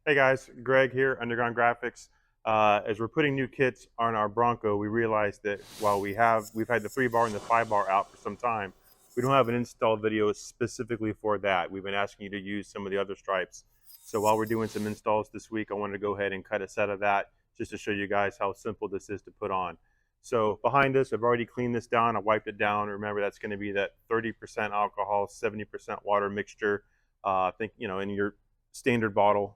Hey guys, Greg here, Underground Graphics. As we're putting new kits on our Bronco, we realized that while we've had the 3-bar and the 5-bar out for some time, we don't have an install video specifically for that. We've been asking you to use some of the other stripes. So while we're doing some installs this week, I wanted to go ahead and cut a set of that just to show you guys how simple this is to put on. So behind us, I've already cleaned this down. I wiped it down. Remember, that's going to be that 30% alcohol, 70% water mixture. I think, in your standard bottle.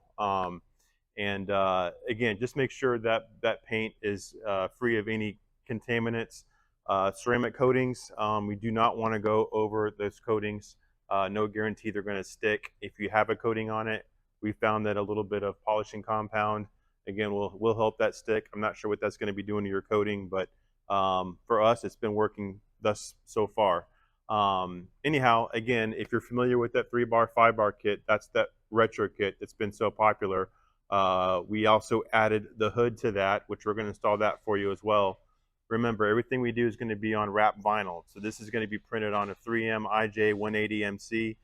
Again, just make sure that that paint is free of any contaminants. Ceramic coatings, we do not want to go over those coatings. No guarantee they're going to stick. If you have a coating on it, we found that a little bit of polishing compound, again, will help that stick. I'm not sure what that's going to be doing to your coating, but for us, it's been working thus so far. Anyhow, again, if you're familiar with that 3-bar, 5-bar kit, that's that retro kit that's been so popular. We also added the hood to that, which we're going to install that for you as well. Remember, everything we do is going to be on wrap vinyl. So this is going to be printed on a 3M IJ180MC.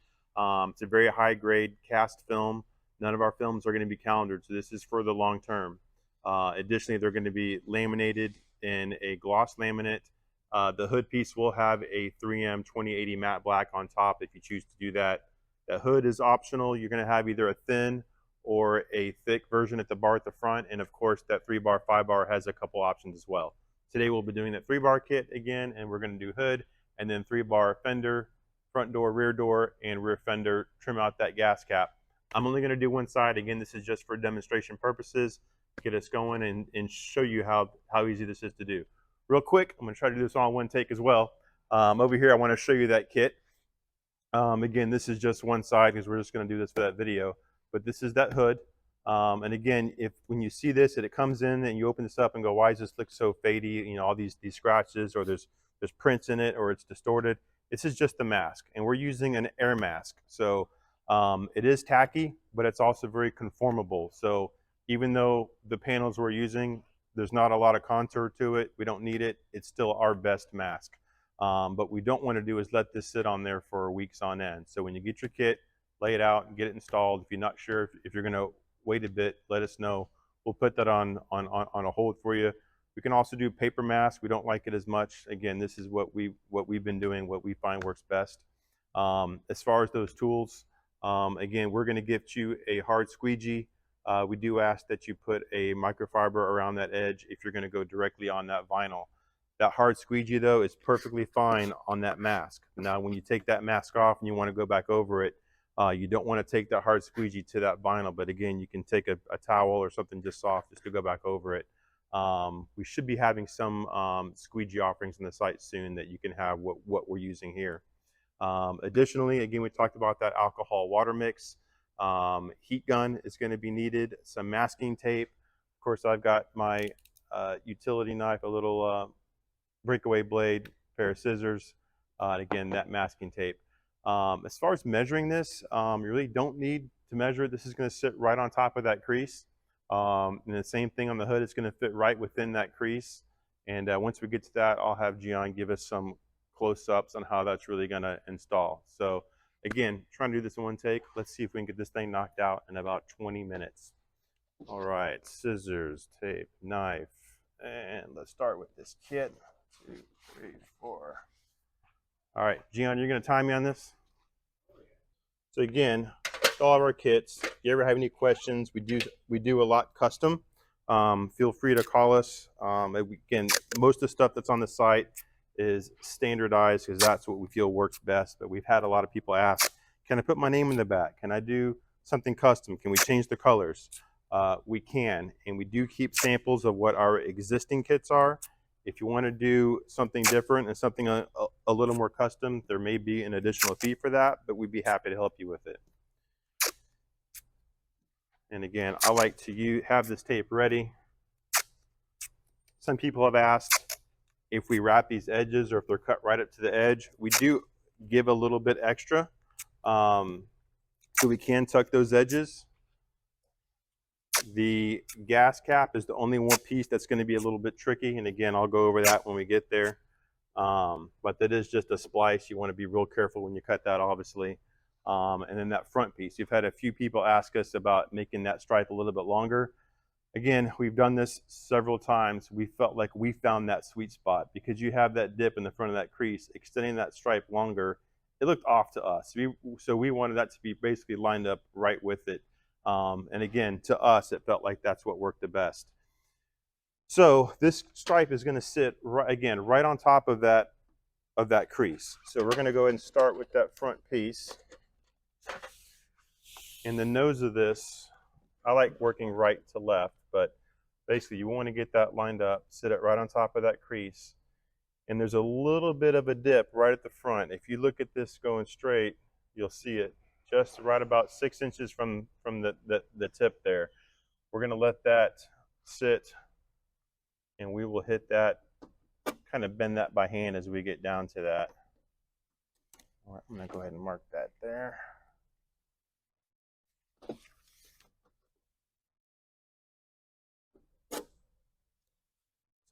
It's a very high grade cast film. None of our films are going to be calendared, so this is for the long term. Additionally, they're going to be laminated in a gloss laminate. The hood piece will have a 3M 2080 matte black on top if you choose to do that. The hood is optional. You're going to have either a thin or a thick version at the bar at the front, and of course that 3-bar, 5-bar has a couple options as well. Today we'll be doing that 3-bar kit again, and we're going to do hood and then 3-bar fender, front door, and rear fender, trim out that gas cap. I'm only going to do one side. Again, this is just for demonstration purposes, get us going and show you how easy this is to do. Real quick, I'm going to try to do this all in one take as well. Over here I want to show you that kit. Again, this is just one side because we're just going to do this for that video. But this is that hood. And again, when you see this and it comes in and you open this up and go, why does this look so fadey? All these scratches, or there's prints in it, or it's distorted. This is just the mask, and we're using an air mask. So it is tacky, but it's also very conformable. So even though the panels we're using, there's not a lot of contour to it, we don't need it, it's still our best mask. But we don't want to do is let this sit on there for weeks on end. So when you get your kit, lay it out and get it installed. If you're not sure if you're going to wait a bit, let us know. We'll put that on a hold for you. We can also do paper mask. We don't like it as much. Again, this is what we've been doing, what we find works best. As far as those tools, again, we're going to gift you a hard squeegee. We do ask that you put a microfiber around that edge if you're going to go directly on that vinyl. That hard squeegee, though, is perfectly fine on that mask. Now, when you take that mask off and you want to go back over it, you don't want to take that hard squeegee to that vinyl, but again, you can take a towel or something just soft just to go back over it. We should be having some squeegee offerings on the site soon that you can have what we're using here. Additionally, again, we talked about that alcohol water mix. Heat gun is going to be needed, some masking tape. Of course, I've got my utility knife, a little breakaway blade, pair of scissors, and again, that masking tape. As far as measuring this, you really don't need to measure it. This is going to sit right on top of that crease. And the same thing on the hood, it's going to fit right within that crease. And once we get to that, I'll have Gian give us some close-ups on how that's really going to install. So again, trying to do this in one take. Let's see if we can get this thing knocked out in about 20 minutes. All right, scissors, tape, knife, and let's start with this kit. 2, 3, 4. All right, Gian, you're going to time me on this? So again, all of our kits, if you ever have any questions, we do a lot custom. Feel free to call us. Again, most of the stuff that's on the site is standardized because that's what we feel works best. But we've had a lot of people ask, can I put my name in the back? Can I do something custom? Can we change the colors? We can, and we do keep samples of what our existing kits are. If you want to do something different and something a little more custom, there may be an additional fee for that, but we'd be happy to help you with it. And again, I like to have this tape ready. Some people have asked if we wrap these edges or if they're cut right up to the edge. We do give a little bit extra, so we can tuck those edges. The gas cap is the only one piece that's going to be a little bit tricky, and again, I'll go over that when we get there. But that is just a splice. You want to be real careful when you cut that, obviously. and then that front piece. You've had a few people ask us about making that stripe a little bit longer. Again, we've done this several times. We felt like we found that sweet spot because you have that dip in the front of that crease, extending that stripe longer. It looked off to us. So we wanted that to be basically lined up right with it. And again, to us, it felt like that's what worked the best. So this stripe is going to sit right on top of that crease. So we're going to go ahead and start with that front piece. And the nose of this, I like working right to left, but basically you want to get that lined up, sit it right on top of that crease. And there's a little bit of a dip right at the front. If you look at this going straight, you'll see it just right about 6 inches from the tip there. We're going to let that sit, and we will hit that, kind of bend that by hand as we get down to that. All right, I'm going to go ahead and mark that there.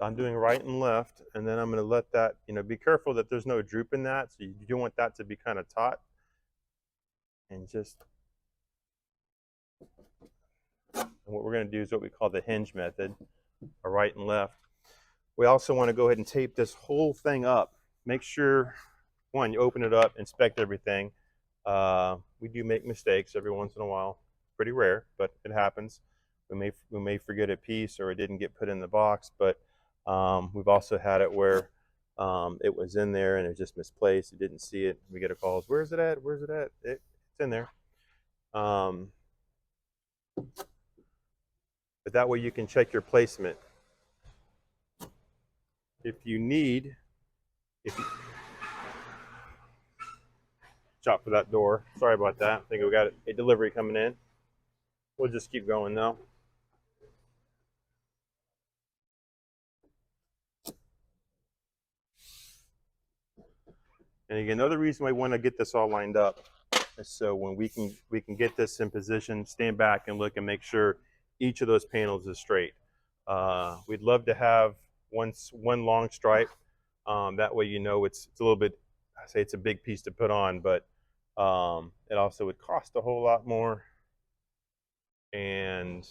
So I'm doing right and left, and then I'm going to let that, be careful that there's no droop in that. So you don't want that to be kind of taut. And what we're going to do is what we call the hinge method, a right and left. We also want to go ahead and tape this whole thing up. Make sure, one, you open it up, inspect everything. We do make mistakes every once in a while. Pretty rare, but it happens. We may forget a piece or it didn't get put in the box, but we've also had it where it was in there and it was just misplaced. You didn't see it. We get a call. Where's it at? Where's it at? It's in there. But that way you can check your placement. If you shop for that door. Sorry about that. I think we got a delivery coming in. We'll just keep going though. And again, another reason we want to get this all lined up is so when we can get this in position, stand back and look and make sure each of those panels is straight. We'd love to have one long stripe. That way it's a little bit, I say it's a big piece to put on, but it also would cost a whole lot more. And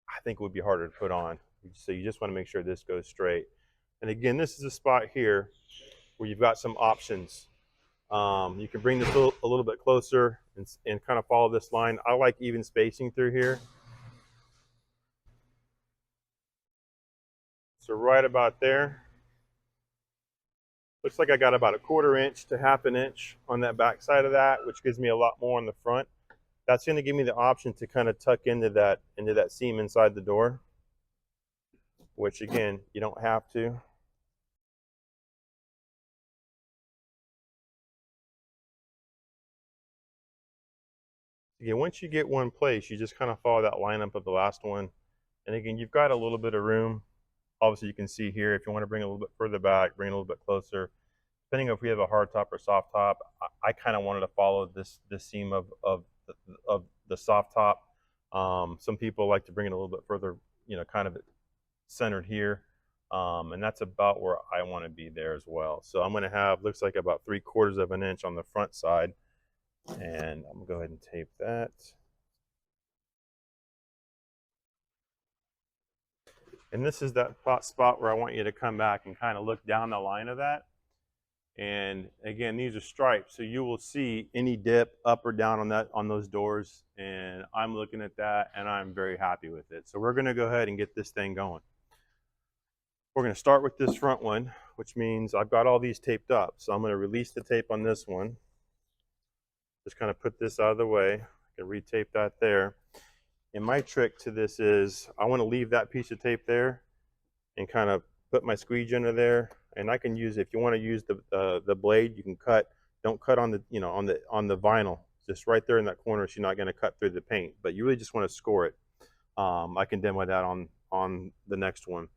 I think it would be harder to put on. So you just want to make sure this goes straight. And again, this is a spot here where you've got some options. You can bring this a little bit closer and kind of follow this line. I like even spacing through here. So right about there. Looks like I got about 1/4 inch to 1/2 inch on that back side of that, which gives me a lot more on the front. That's going to give me the option to kind of tuck into that seam inside the door, which again, you don't have to. Again, once you get one place, you just kind of follow that lineup of the last one. And again, you've got a little bit of room. Obviously, you can see here, if you want to bring it a little bit further back, bring it a little bit closer. Depending on if we have a hard top or soft top, I kind of wanted to follow this seam of the soft top. Some people like to bring it a little bit further, kind of centered here. And that's about where I want to be there as well. So I'm going to have, looks like about 3/4 inch on the front side. And I'm going to go ahead and tape that. And this is that spot where I want you to come back and kind of look down the line of that. And again, these are stripes, so you will see any dip up or down on those doors. And I'm looking at that, and I'm very happy with it. So we're going to go ahead and get this thing going. We're going to start with this front one, which means I've got all these taped up. So I'm going to release the tape on this one. Just kind of put this out of the way. I can retape that there. And my trick to this is I want to leave that piece of tape there and kind of put my squeegee under there. And I can use, if you want to use the blade, you can cut. Don't cut on the on the vinyl, just right there in that corner. So you're not going to cut through the paint, but you really just want to score it. I can demo that on the next one.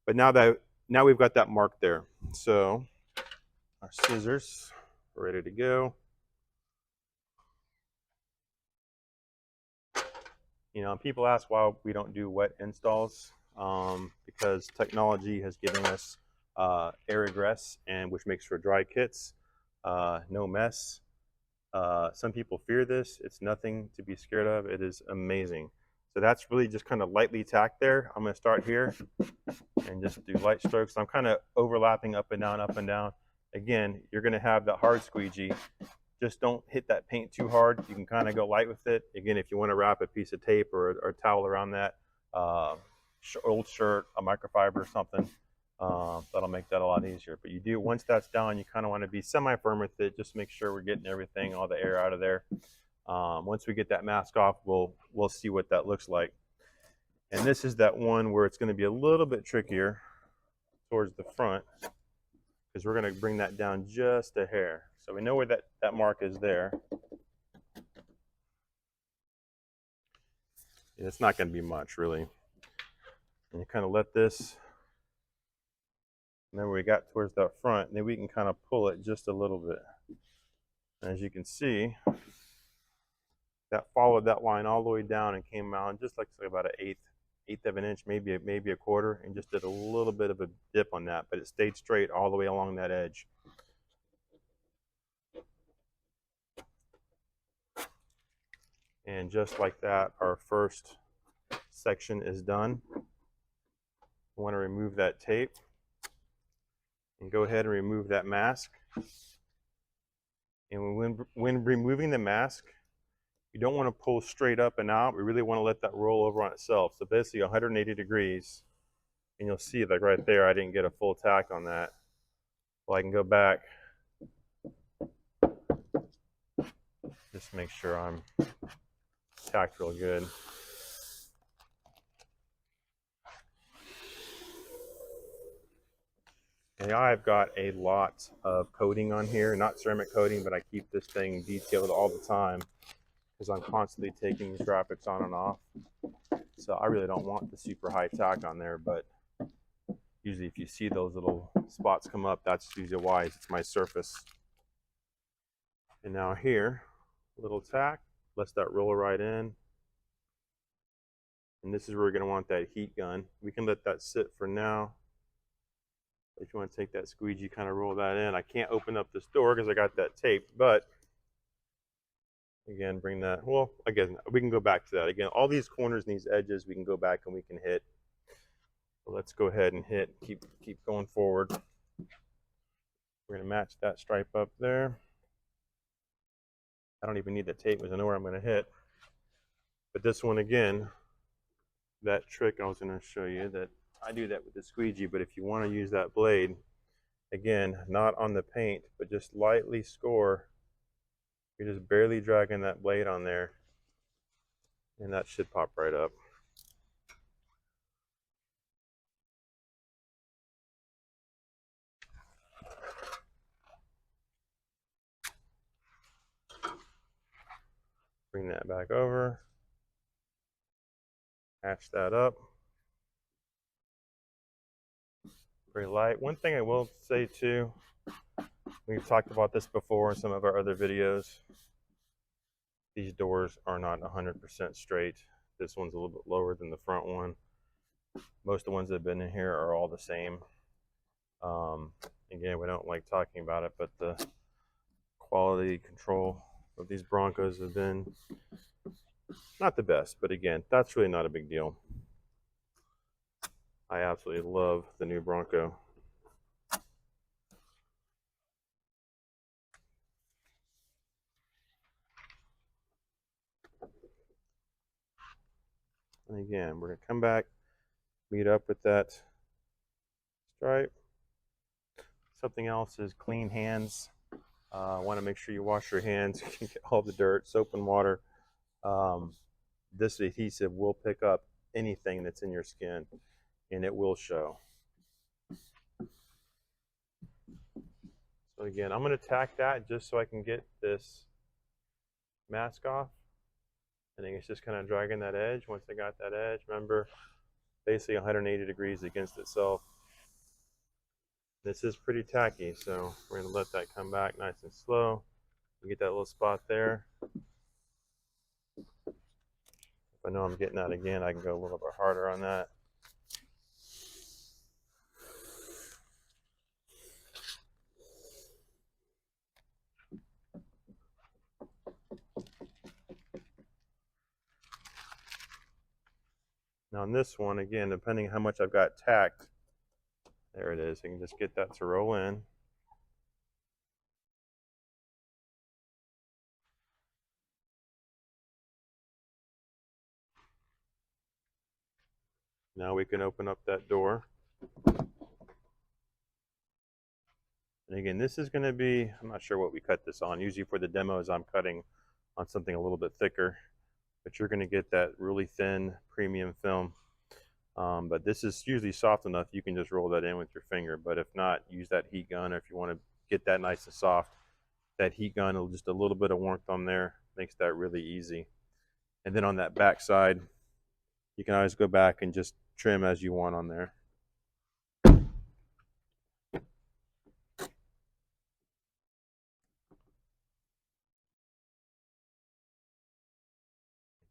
But now we've got that mark there. So our scissors are ready to go. People ask why we don't do wet installs, because technology has given us air egress, and which makes for dry kits, no mess. Some people fear this. It's nothing to be scared of. It is amazing. So that's really just kind of lightly tacked there. I'm going to start here and just do light strokes. I'm kind of overlapping up and down, up and down. Again, you're going to have that hard squeegee. Just don't hit that paint too hard. You can kind of go light with it. Again, if you want to wrap a piece of tape or a towel around that, old shirt, a microfiber or something, that'll make that a lot easier. But you do, once that's down, you kind of want to be semi-firm with it. Just make sure we're getting everything, all the air out of there. Once we get that mask off, we'll see what that looks like. And this is that one where it's going to be a little bit trickier towards the front, because we're going to bring that down just a hair. So we know where that mark is there. It's not going to be much, really. And you kind of let this, remember we got towards that front, and then we can kind of pull it just a little bit. And as you can see, that followed that line all the way down and came out just like about an eighth of an inch, maybe a quarter, and just did a little bit of a dip on that, but it stayed straight all the way along that edge. And just like that, our first section is done. We want to remove that tape and go ahead and remove that mask. And when removing the mask, you don't want to pull straight up and out. We really want to let that roll over on itself. So basically 180 degrees, and you'll see like right there, I didn't get a full tack on that. Well, I can go back, just make sure I'm tacked real good. And I've got a lot of coating on here, not ceramic coating, but I keep this thing detailed all the time because I'm constantly taking these graphics on and off. So I really don't want the super high tack on there, but usually if you see those little spots come up, that's usually why. It's my surface. And now here, a little tack, lets that roll right in. And this is where we're going to want that heat gun. We can let that sit for now. If you want to take that squeegee, kind of roll that in. I can't open up this door because I got that tape, but again, bring that, well, again, we can go back to that. Again, all these corners and these edges, we can go back and we can hit. So let's go ahead and hit, keep going forward. We're going to match that stripe up there. I don't even need the tape because I know where I'm going to hit. But this one, again, that trick I was going to show you, that I do that with the squeegee, but if you want to use that blade, again, not on the paint, but just lightly score. You're just barely dragging that blade on there, and that should pop right up. Bring that back over, hatch that up. Very light. One thing I will say too, we've talked about this before in some of our other videos. These doors are not 100% straight. This one's a little bit lower than the front one. Most of the ones that have been in here are all the same. Again, we don't like talking about it, but the quality control of these Broncos have been not the best. But again, that's really not a big deal. I absolutely love the new Bronco. And again, we're going to come back, meet up with that stripe. Something else is clean hands. Want to make sure you wash your hands, get all the dirt, soap and water. This adhesive will pick up anything that's in your skin, and it will show. So again, I'm going to tack that just so I can get this mask off. I think it's just kind of dragging that edge. Once I got that edge, remember, basically 180 degrees against itself. This is pretty tacky, so we're going to let that come back nice and slow. You get that little spot there. If I know I'm getting that again, I can go a little bit harder on that. Now on this one, again, depending on how much I've got tacked, there it is. I can just get that to roll in. Now we can open up that door. And again, this is going to be, I'm not sure what we cut this on. Usually for the demos, I'm cutting on something a little bit thicker, but you're going to get that really thin premium film. But this is usually soft enough you can just roll that in with your finger. But if not, use that heat gun. Or if you want to get that nice and soft, that heat gun will just a little bit of warmth on there makes that really easy. And then on that back side, you can always go back and just trim as you want on there.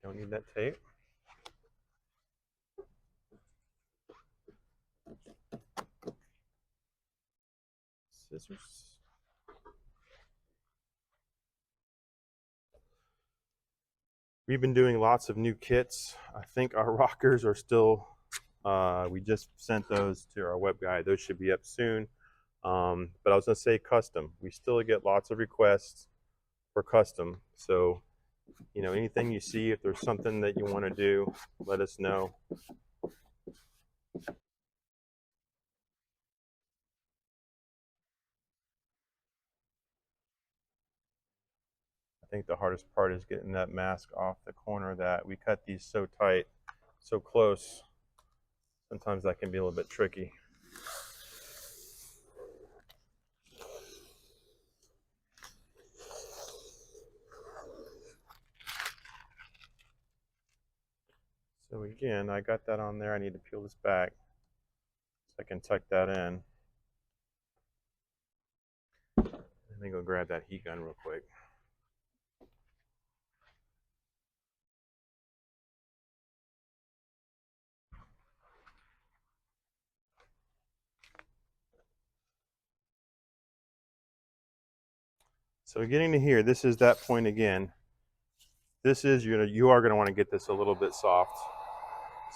Don't need that tape. Scissors. We've been doing lots of new kits. I think our rockers are still, we just sent those to our web guy. Those should be up soon. But I was going to say custom. We still get lots of requests for custom. So, you know, anything you see, if there's something that you want to do, let us know. I think the hardest part is getting that mask off the corner of that. We cut these so tight, so close. Sometimes that can be a little bit tricky. So again, I got that on there. I need to peel this back so I can tuck that in. Let me go grab that heat gun real quick. So getting to here, this is that point again. This is, you are going to want to get this a little bit soft.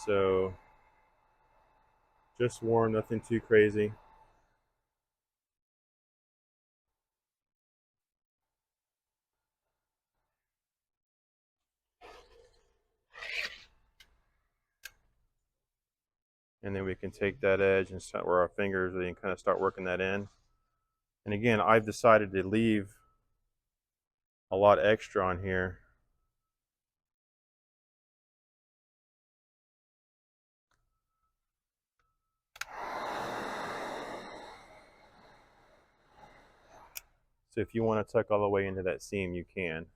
So just warm, nothing too crazy. And then we can take that edge and start where our fingers, we can kind of start working that in. And again, I've decided to leave a lot extra on here. So if you want to tuck all the way into that seam, you can.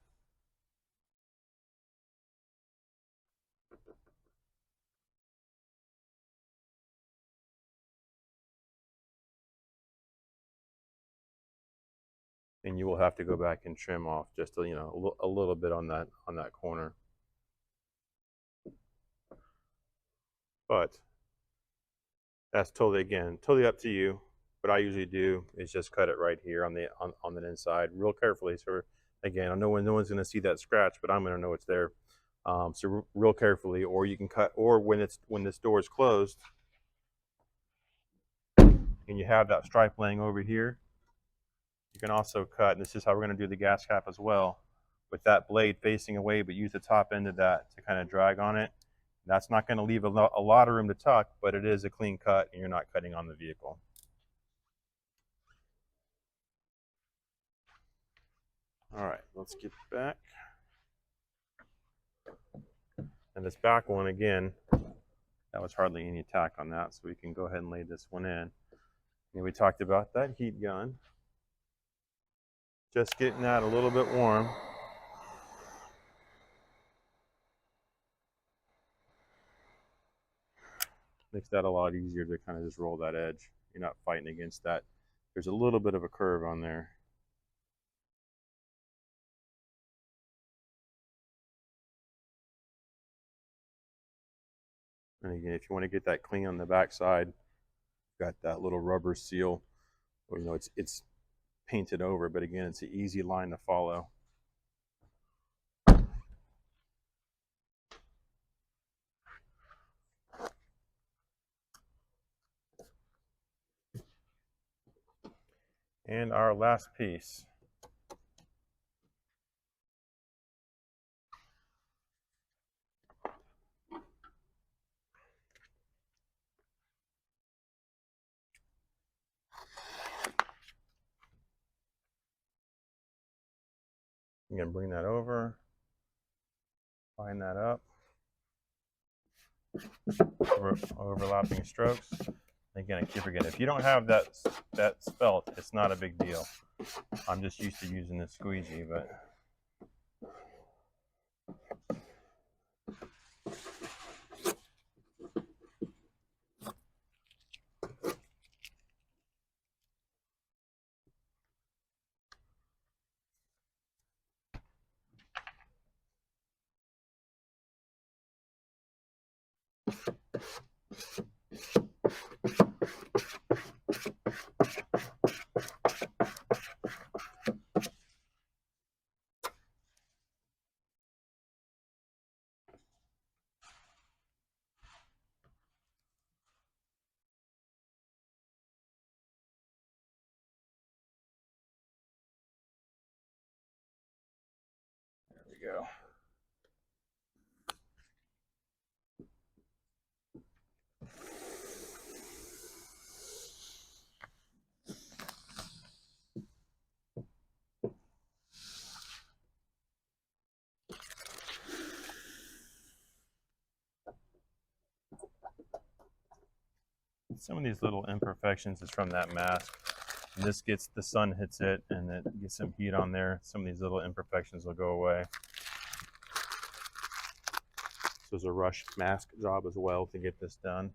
And you will have to go back and trim off just a, a little bit on that corner. But that's totally, again, totally up to you. What I usually do is just cut it right here on the inside, real carefully. So again, I know no one's going to see that scratch, but I'm going to know it's there. So real carefully, or you can cut, or when this door is closed, and you have that stripe laying over here, you can also cut. And this is how we're going to do the gas cap as well, with that blade facing away, but use the top end of that to kind of drag on it. That's not going to leave a lot of room to tuck, but it is a clean cut, and you're not cutting on the vehicle. All right, let's get back. And this back one, again, that was hardly any tack on that, so we can go ahead and lay this one in. And we talked about that heat gun. Just getting that a little bit warm. Makes that a lot easier to kind of just roll that edge. You're not fighting against that. There's a little bit of a curve on there. And again, if you want to get that clean on the back side, got that little rubber seal. Or, it's painted over, but again, it's an easy line to follow. And our last piece. I'm gonna bring that over, line that up, overlapping strokes. Again, I keep forgetting, if you don't have that felt, it's not a big deal. I'm just used to using the squeegee, but there we go. Some of these little imperfections is from that mask. And this gets, the sun hits it and it gets some heat on there. Some of these little imperfections will go away. So it's a rush mask job as well to get this done.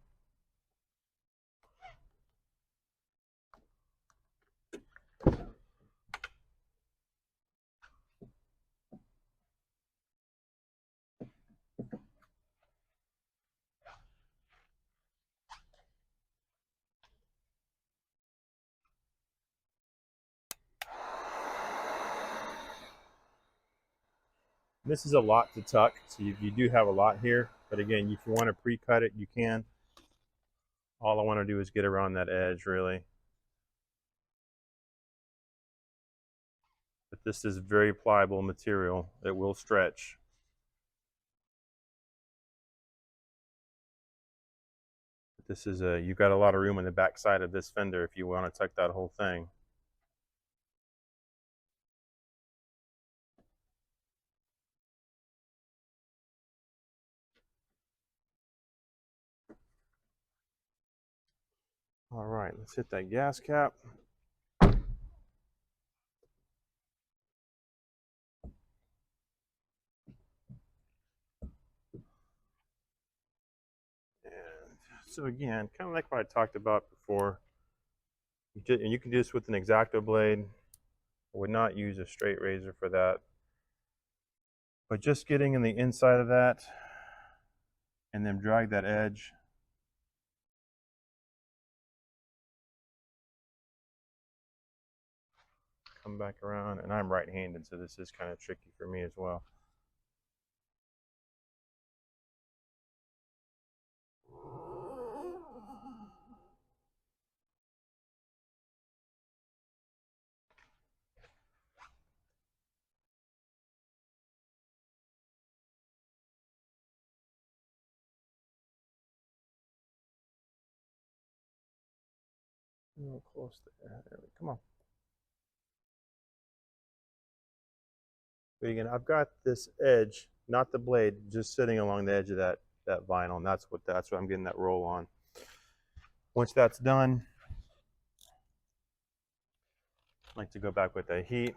This is a lot to tuck, so you do have a lot here. But again, if you want to pre-cut it, you can. All I want to do is get around that edge, really. But this is very pliable material. It will stretch. This is you've got a lot of room on the back side of this fender if you want to tuck that whole thing. All right, let's hit that gas cap. And so again, kind of like what I talked about before, and you can do this with an X-Acto blade. I would not use a straight razor for that. But just getting in the inside of that and then drag that edge. Come back around, and I'm right-handed, so this is kind of tricky for me as well. A little close there. There we come on. But again, I've got this edge, not the blade, just sitting along the edge of that vinyl, and that's what I'm getting that roll on. Once that's done, I like to go back with the heat.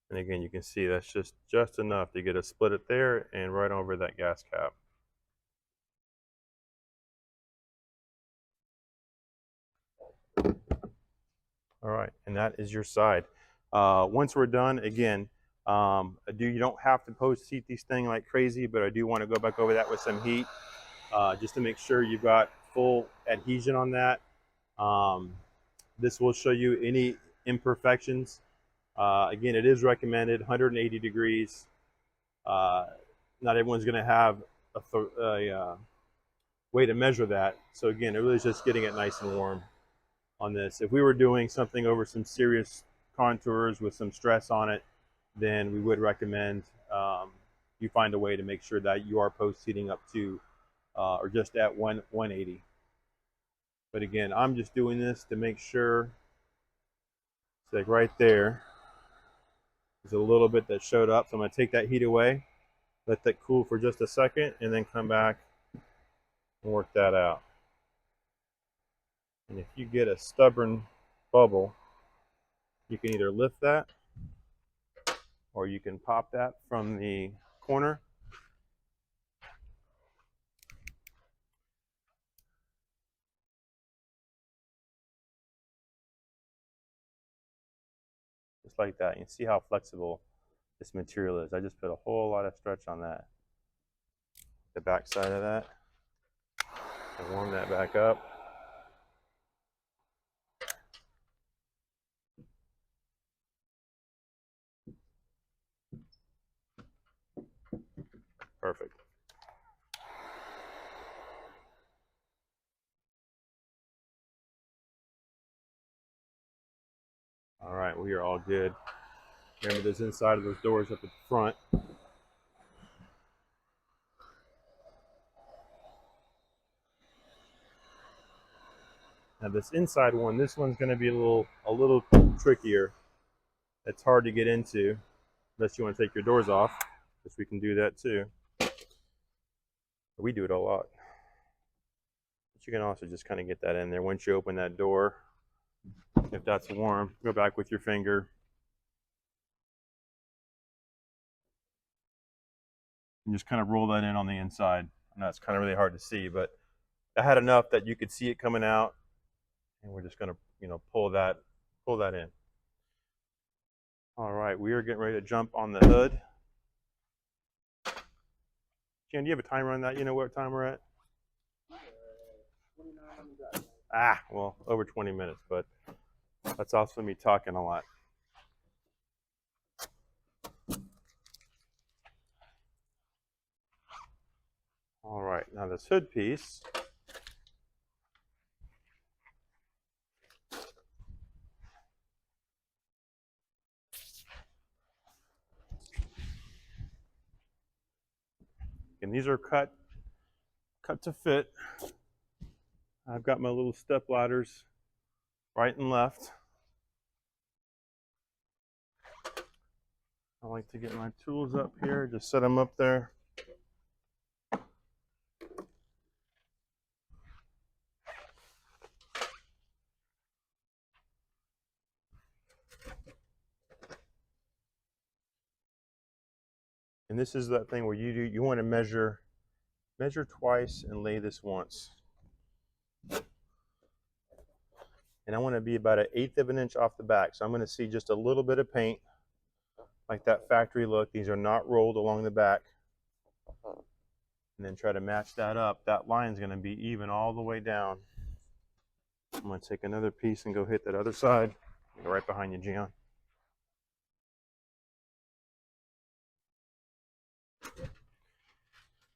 And again, you can see that's just enough to get a split it there and right over that gas cap. All right, and that is your side. Once we're done, again, You don't have to post heat these things like crazy, but I do want to go back over that with some heat, just to make sure you've got full adhesion on that. This will show you any imperfections. Again, it is recommended 180 degrees. Uh, Not everyone's going to have a way to measure that. So again, it really is just getting it nice and warm on this. If we were doing something over some serious contours with some stress on it, then we would recommend you find a way to make sure that you are post heating up to or just at 180. But again, I'm just doing this to make sure. It's like right there. There's a little bit that showed up, so I'm going to take that heat away, let that cool for just a second, and then come back and work that out. And if you get a stubborn bubble, you can either lift that or you can pop that from the corner. Just like that. You can see how flexible this material is. I just put a whole lot of stretch on that. The back side of that. And warm that back up. Perfect. All right, we are all good. Remember, there's inside of those doors up at the front. Now this inside one, this one's going to be a little trickier. It's hard to get into unless you want to take your doors off, which we can do that too. We do it a lot. But you can also just kind of get that in there once you open that door. If that's warm, go back with your finger. And just kind of roll that in on the inside. I know it's kind of really hard to see, but I had enough that you could see it coming out. And we're just going to, pull that in. All right, we are getting ready to jump on the hood. Jan, do you have a timer on that? You know what time we're at? Well, over 20 minutes, but that's also me talking a lot. All right, now this hood piece. And these are cut to fit. I've got my little step ladders right and left. I like to get my tools up here, just set them up there. And this is that thing where you want to measure twice and lay this once. And I want to be about 1/8 of an inch off the back. So I'm going to see just a little bit of paint, like that factory look. These are not rolled along the back. And then try to match that up. That line is going to be even all the way down. I'm going to take another piece and go hit that other side. Go right behind you, Gian.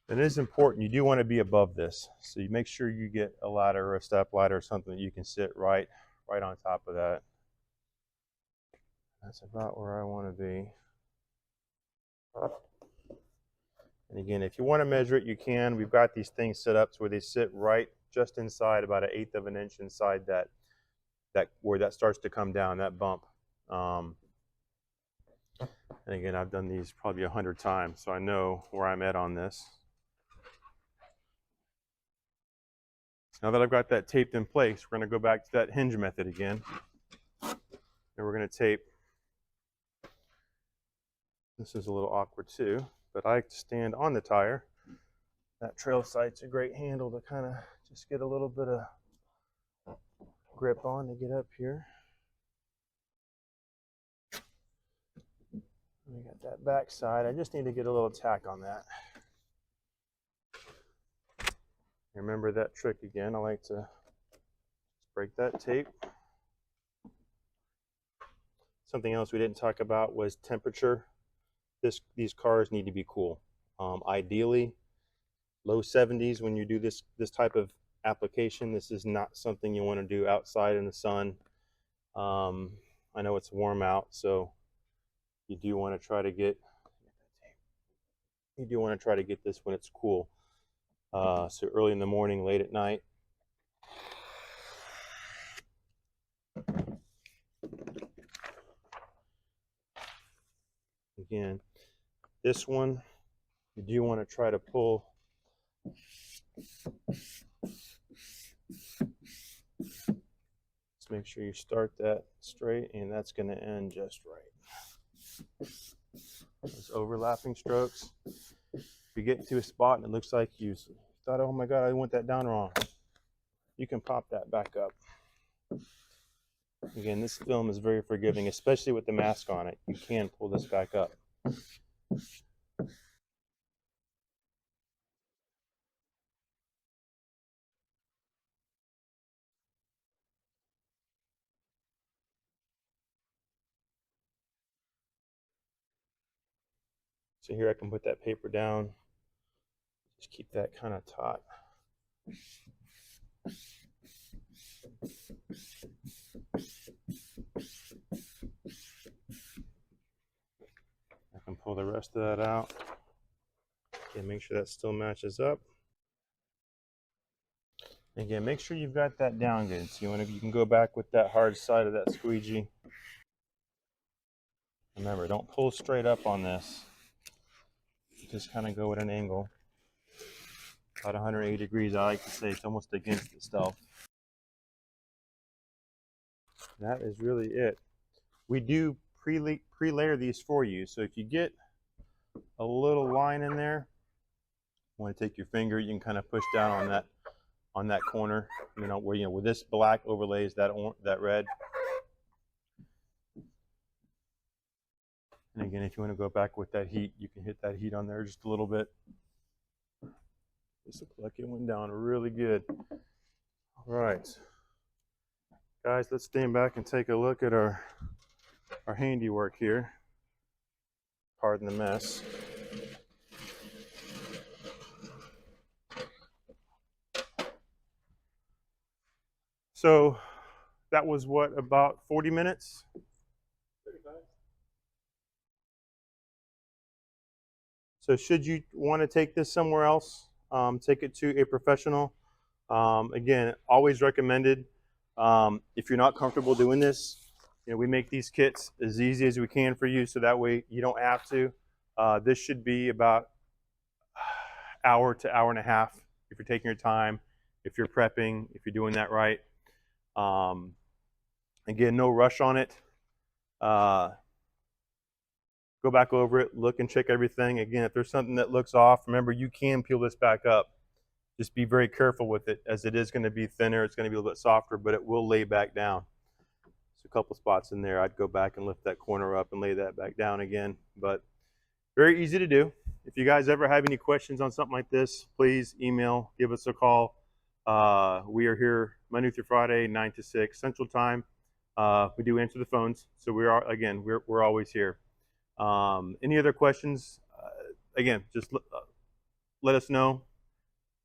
It is important. You do want to be above this. So you make sure you get a ladder or a step ladder or something that you can sit right on top of that. That's about where I want to be. And again, if you want to measure it, you can. We've got these things set up so where they sit right just inside, about 1/8 of an inch inside that where that starts to come down, that bump. And again, I've done these probably 100 times, so I know where I'm at on this. Now that I've got that taped in place, we're going to go back to that hinge method again. And we're going to tape. This is a little awkward too, but I like to stand on the tire. That trail sight's a great handle to kind of just get a little bit of grip on to get up here. We got that back side. I just need to get a little tack on that. Remember that trick again. I like to break that tape. Something else we didn't talk about was temperature. These cars need to be cool. Ideally, low 70s when you do this type of application. This is not something you want to do outside in the sun. I know it's warm out, so you do want to try to get this when it's cool. So early in the morning, late at night. Again, this one, you do want to try to pull. Just make sure you start that straight, and that's going to end just right. Those overlapping strokes. If you get to a spot and it looks like you thought, oh my God, I went that down wrong, you can pop that back up. Again, this film is very forgiving, especially with the mask on it. You can pull this back up. So here I can put that paper down. Just keep that kind of taut. I can pull the rest of that out. Okay, make sure that still matches up. Again, make sure you've got that down good. So you can go back with that hard side of that squeegee. Remember, don't pull straight up on this. Just kind of go at an angle. About 180 degrees, I like to say it's almost against itself. That is really it. We do pre-layer these for you. So if you get a little line in there, you want to take your finger, you can kind of push down on that corner, where this black overlays that red. And again, if you want to go back with that heat, you can hit that heat on there just a little bit. This looks like it went down really good. All right, guys, let's stand back and take a look at our handiwork here. Pardon the mess. So that was what, about 40 minutes? 35. So should you want to take this somewhere else, take it to a professional. Again, always recommended. If you're not comfortable doing this, we make these kits as easy as we can for you, so that way you don't have to. This should be about hour to hour and a half if you're taking your time, if you're prepping, if you're doing that right. Again, no rush on it. Go back over it, look and check everything. Again, if there's something that looks off, remember you can peel this back up. Just be very careful with it, as it is going to be thinner. It's going to be a little bit softer, but it will lay back down. There's a couple spots in there. I'd go back and lift that corner up and lay that back down again. But very easy to do. If you guys ever have any questions on something like this, please email, give us a call. We are here Monday through Friday, 9 to 6 Central Time. We do answer the phones, so we're always here. Any other questions? Again, just let us know.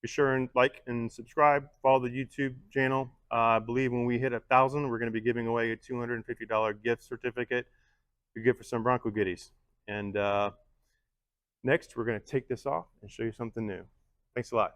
Be sure and like and subscribe. Follow the YouTube channel. I believe when we hit 1,000, we're going to be giving away a $250 gift certificate to give for some Bronco goodies. And next, we're going to take this off and show you something new. Thanks a lot.